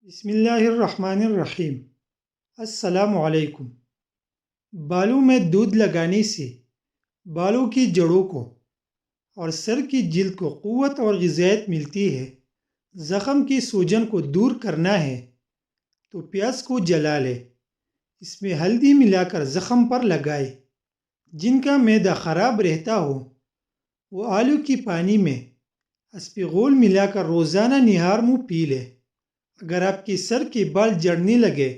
بسم اللہ الرحمن الرحیم۔ السلام علیکم۔ بالوں میں دودھ لگانے سے بالوں کی جڑوں کو اور سر کی جلد کو قوت اور غذائیت ملتی ہے۔ زخم کی سوجن کو دور کرنا ہے تو پیاز کو جلا لے، اس میں ہلدی ملا کر زخم پر لگائے۔ جن کا معدہ خراب رہتا ہو وہ آلو کی پانی میں اسپغول ملا کر روزانہ نہار منہ پی لے۔ اگر آپ کے سر کے بال جڑنے لگے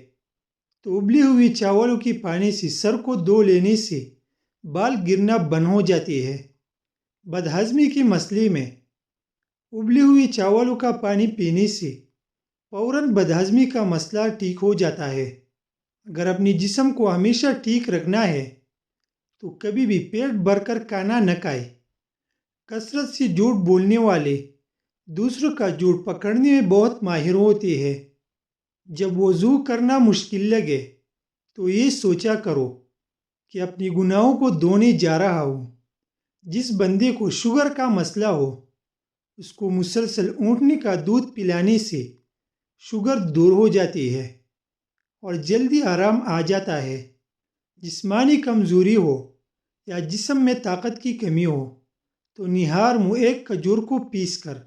تو ابلی ہوئی چاولوں کی پانی سے سر کو دھو لینے سے بال گرنا بند ہو جاتی ہے۔ بدہضمی کے مسئلے میں ابلی ہوئی چاولوں کا پانی پینے سے فوراً بدہضمی کا مسئلہ ٹھیک ہو جاتا ہے۔ اگر اپنے جسم کو ہمیشہ ٹھیک رکھنا ہے تو کبھی بھی پیٹ بھر کر کھانا نہ کھائے۔ کثرت سے جھوٹ بولنے والے دوسروں کا جھوٹ پکڑنے میں بہت ماہر ہوتے ہیں۔ جب وضو کرنا مشکل لگے تو یہ سوچا کرو کہ اپنی گناہوں کو دھونے جا رہا ہوں۔ جس بندے کو شوگر کا مسئلہ ہو اس کو مسلسل اونٹنے کا دودھ پلانے سے شوگر دور ہو جاتی ہے اور جلدی آرام آ جاتا ہے۔ جسمانی کمزوری ہو یا جسم میں طاقت کی کمی ہو تو نہار منہ ایک کھجور کو پیس کر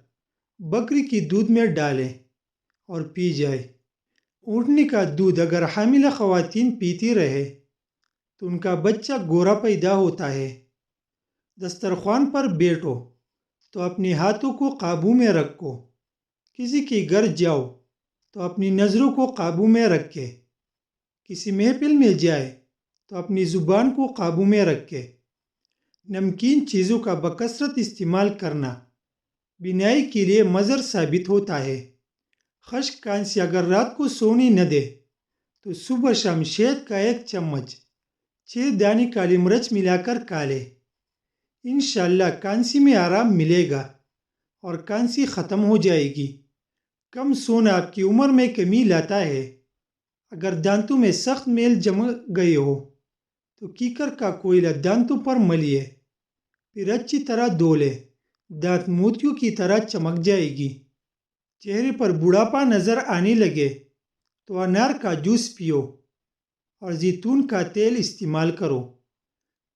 بکری کی دودھ میں ڈالیں اور پی جائے۔ اونٹنے کا دودھ اگر حاملہ خواتین پیتی رہے تو ان کا بچہ گورا پیدا ہوتا ہے۔ دسترخوان پر بیٹھو تو اپنے ہاتھوں کو قابو میں رکھو۔ کسی کے گھر جاؤ تو اپنی نظروں کو قابو میں رکھے۔ کسی محفل میں جائے تو اپنی زبان کو قابو میں رکھے۔ نمکین چیزوں کا بکثرت استعمال کرنا بینائی کے لیے مضر ثابت ہوتا ہے۔ خشک کھانسی اگر رات کو سونے نہ دے تو صبح شام شہد کا 1 چمچ 6 دانے کالی مرچ ملا کر کھا لے۔ انشاءاللہ کھانسی میں آرام ملے گا اور کھانسی ختم ہو جائے گی۔ کم سونا آپ کی عمر میں کمی لاتا ہے۔ اگر دانتوں میں سخت میل جم گئے ہو تو کیکر کا کوئلہ دانتوں پر ملیے، پھر اچھی طرح دھو لے۔ دانت موتیوں کی طرح چمک جائے گی۔ چہرے پر بڑھاپا نظر آنے لگے تو انار کا جوس پیو اور زیتون کا تیل استعمال کرو۔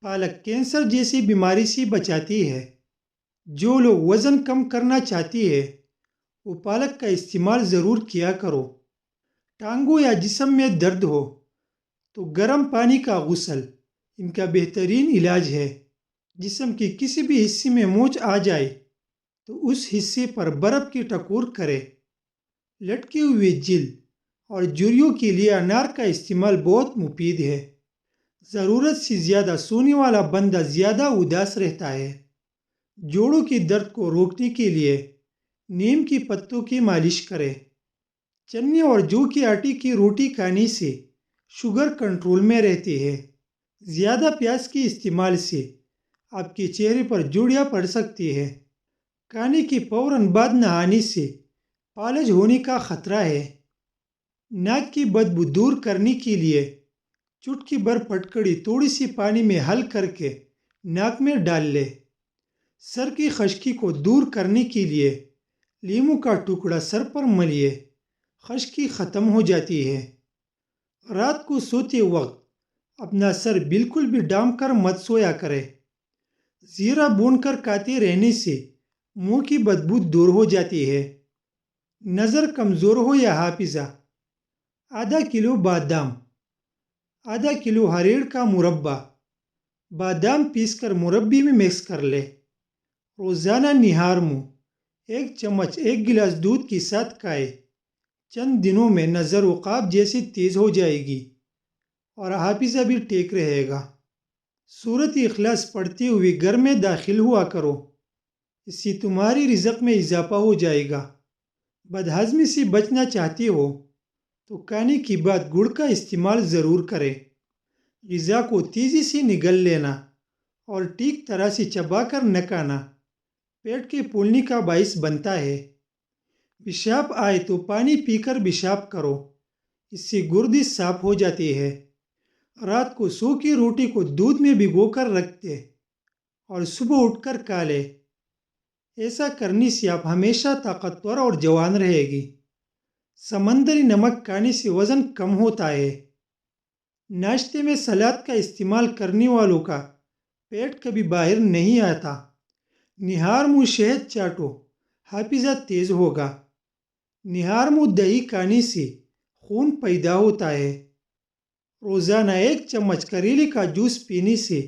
پالک کینسر جیسی بیماری سے بچاتی ہے۔ جو لوگ وزن کم کرنا چاہتی ہے وہ پالک کا استعمال ضرور کیا کرو۔ ٹانگوں یا جسم میں درد ہو تو گرم پانی کا غسل ان کا بہترین علاج ہے۔ جسم کے کسی بھی حصے میں موچ آ جائے تو اس حصے پر برف کی ٹکور کرے۔ لٹکی ہوئی جلد اور جھریوں کے لیے انار کا استعمال بہت مفید ہے۔ ضرورت سے زیادہ سونے والا بندہ زیادہ اداس رہتا ہے۔ جوڑوں کے درد کو روکنے کے لیے نیم کے پتوں کی مالش کرے۔ چنے اور جو کے آٹے کی روٹی کھانے سے شوگر کنٹرول میں رہتی ہے۔ زیادہ پیاز کے استعمال سے آپ کے چہرے پر جوڑیاں پڑ سکتی ہے۔ کھانے کے فوراً بعد نہانے سے فالج ہونے کا خطرہ ہے۔ ناک کی بدبو دور کرنے کے لیے چٹکی بھر پھٹکڑی تھوڑی سی پانی میں حل کر کے ناک میں ڈال لے۔ سر کی خشکی کو دور کرنے کے لیے لیموں کا ٹکڑا سر پر ملیے، خشکی ختم ہو جاتی ہے۔ رات کو سوتے وقت اپنا سر بالکل بھی ڈھانپ کر مت سویا کرے۔ زیرہ بھون کر کھاتے رہنے سے منہ کی بدبو دور ہو جاتی ہے۔ نظر کمزور ہو یا حافظہ، ½ کلو بادام، ½ کلو ہریڑ کا مربع، بادام پیس کر مربے میں مکس کر لے۔ روزانہ نہار منہ 1 چمچ 1 گلاس دودھ کے ساتھ کھائے۔ چند دنوں میں نظر عقاب جیسی تیز ہو جائے گی اور حافظہ بھی ٹھیک رہے گا۔ سورۃ اخلاص پڑھتے ہوئے گھر میں داخل ہوا کرو، اس سے تمہاری رزق میں اضافہ ہو جائے گا۔ بدہضمی سے بچنا چاہتے ہو تو کھانے کے بعد گڑ کا استعمال ضرور کریں۔ غذا کو تیزی سے نگل لینا اور ٹھیک طرح سے چبا کر نہ کھانا پیٹ کے پھولنے کا باعث بنتا ہے۔ پیشاب آئے تو پانی پی کر پیشاب کرو، اس سے گردے صاف ہو جاتے ہیں۔ رات کو سو کی روٹی کو دودھ میں بھگو کر رکھ دے اور صبح اٹھ کر کھا لے۔ ایسا کرنے سے آپ ہمیشہ طاقتور اور جوان رہے گی۔ سمندری نمک کھانے سے وزن کم ہوتا ہے۔ ناشتے میں سلاد کا استعمال کرنے والوں کا پیٹ کبھی باہر نہیں آتا۔ نہار منہ شہد چاٹو، حافظہ تیز ہوگا۔ نہار منہ دہی کھانے سے خون پیدا ہوتا ہے۔ روزانہ 1 چمچ کریلے کا جوس پینے سے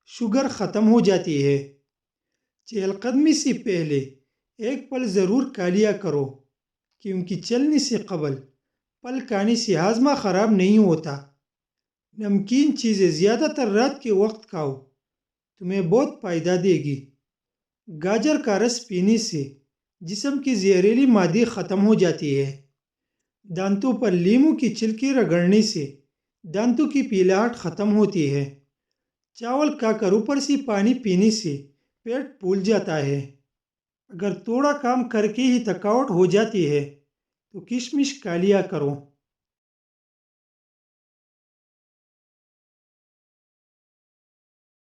شوگر ختم ہو جاتی ہے۔ چہل قدمی سے پہلے 1 پھل ضرور کھا لیا کرو، کیونکہ چلنے سے قبل پھل کھانے سے ہاضمہ خراب نہیں ہوتا۔ نمکین چیزیں زیادہ تر رات کے وقت کھاؤ، تمہیں بہت فائدہ دے گی۔ گاجر کا رس پینے سے جسم کی زہریلی مادے ختم ہو جاتی ہے۔ دانتوں پر لیموں کی چھلکے رگڑنے سے دانتوں کی پیلاہٹ ختم ہوتی ہے۔ چاول کھا کر اوپر سے پانی پینے سے پیٹ پھول جاتا ہے۔ اگر تھوڑا کام کر کے ہی تھکاوٹ ہو جاتی ہے تو کشمش کھا لیا کرو۔